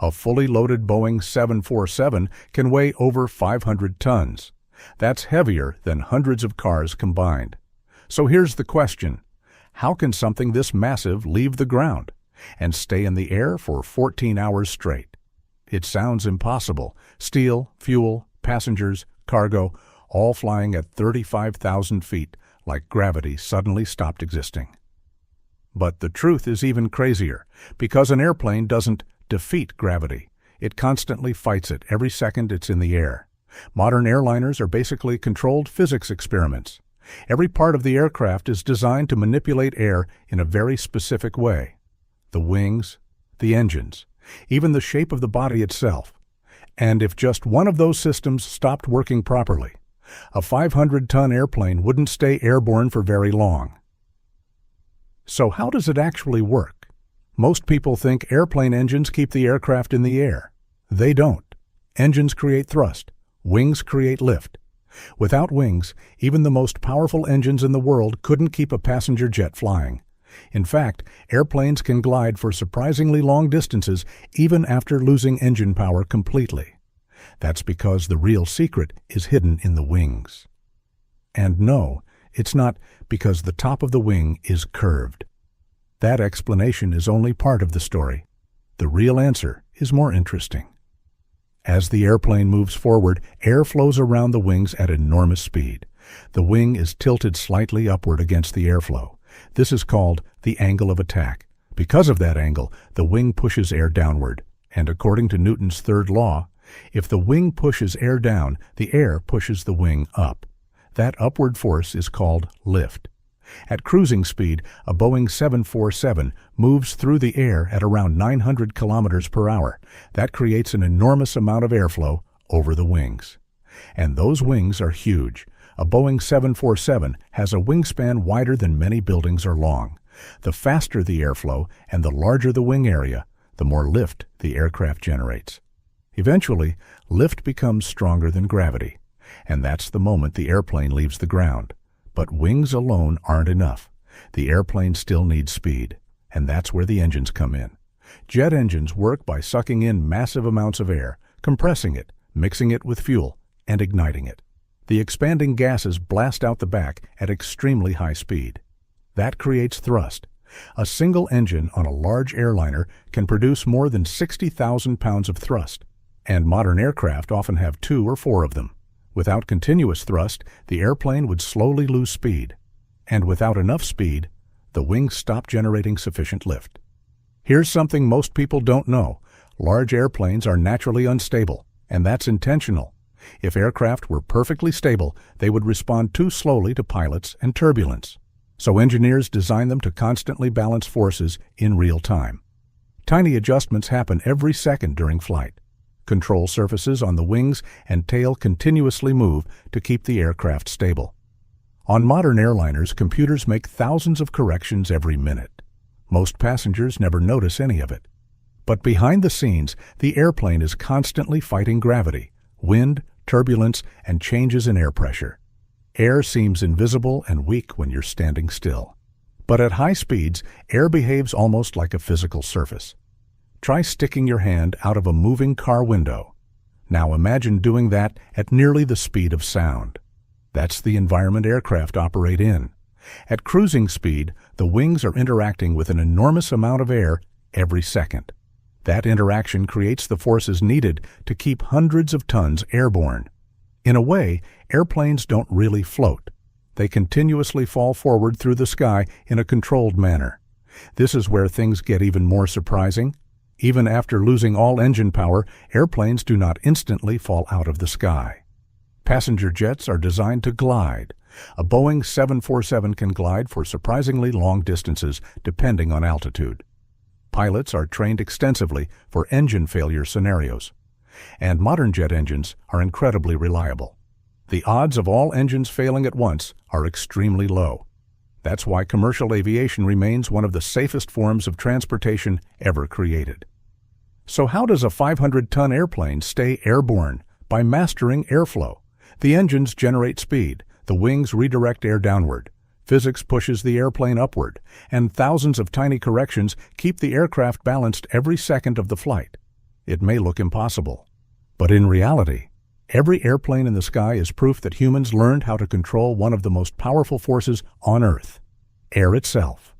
A fully loaded Boeing 747 can weigh over 500 tons. That's heavier than hundreds of cars combined. So here's the question. How can something this massive leave the ground and stay in the air for 14 hours straight? It sounds impossible. Steel, fuel, passengers, cargo, all flying at 35,000 feet, like gravity suddenly stopped existing. But the truth is even crazier, because an airplane doesn't defeat gravity. It constantly fights it every second it's in the air. Modern airliners are basically controlled physics experiments. Every part of the aircraft is designed to manipulate air in a very specific way. The wings, the engines, even the shape of the body itself. And if just one of those systems stopped working properly, a 500-ton airplane wouldn't stay airborne for very long. So how does it actually work? Most people think airplane engines keep the aircraft in the air. They don't. Engines create thrust. Wings create lift. Without wings, even the most powerful engines in the world couldn't keep a passenger jet flying. In fact, airplanes can glide for surprisingly long distances even after losing engine power completely. That's because the real secret is hidden in the wings. And no, it's not because the top of the wing is curved. That explanation is only part of the story. The real answer is more interesting. As the airplane moves forward, air flows around the wings at enormous speed. The wing is tilted slightly upward against the airflow. This is called the angle of attack. Because of that angle, the wing pushes air downward. And according to Newton's third law, if the wing pushes air down, the air pushes the wing up. That upward force is called lift. At cruising speed, a Boeing 747 moves through the air at around 900 kilometers per hour. That creates an enormous amount of airflow over the wings. And those wings are huge. A Boeing 747 has a wingspan wider than many buildings are long. The faster the airflow and the larger the wing area, the more lift the aircraft generates. Eventually, lift becomes stronger than gravity, and that's the moment the airplane leaves the ground. But wings alone aren't enough. The airplane still needs speed, and that's where the engines come in. Jet engines work by sucking in massive amounts of air, compressing it, mixing it with fuel, and igniting it. The expanding gases blast out the back at extremely high speed. That creates thrust. A single engine on a large airliner can produce more than 60,000 pounds of thrust, and modern aircraft often have 2 or 4 of them. Without continuous thrust, the airplane would slowly lose speed. And without enough speed, the wings stop generating sufficient lift. Here's something most people don't know. Large airplanes are naturally unstable, and that's intentional. If aircraft were perfectly stable, they would respond too slowly to pilots and turbulence. So engineers design them to constantly balance forces in real time. Tiny adjustments happen every second during flight. Control surfaces on the wings and tail continuously move to keep the aircraft stable. On modern airliners, computers make thousands of corrections every minute. Most passengers never notice any of it. But behind the scenes, the airplane is constantly fighting gravity, wind, turbulence, and changes in air pressure. Air seems invisible and weak when you're standing still. But at high speeds, air behaves almost like a physical surface. Try sticking your hand out of a moving car window. Now imagine doing that at nearly the speed of sound. That's the environment aircraft operate in. At cruising speed, the wings are interacting with an enormous amount of air every second. That interaction creates the forces needed to keep hundreds of tons airborne. In a way, airplanes don't really float. They continuously fall forward through the sky in a controlled manner. This is where things get even more surprising. Even after losing all engine power, airplanes do not instantly fall out of the sky. Passenger jets are designed to glide. A Boeing 747 can glide for surprisingly long distances, depending on altitude. Pilots are trained extensively for engine failure scenarios. And modern jet engines are incredibly reliable. The odds of all engines failing at once are extremely low. That's why commercial aviation remains one of the safest forms of transportation ever created. So how does a 500-ton airplane stay airborne? By mastering airflow. The engines generate speed, the wings redirect air downward, physics pushes the airplane upward, and thousands of tiny corrections keep the aircraft balanced every second of the flight. it may look impossible. But in reality, every airplane in the sky is proof that humans learned how to control one of the most powerful forces on Earth, air itself.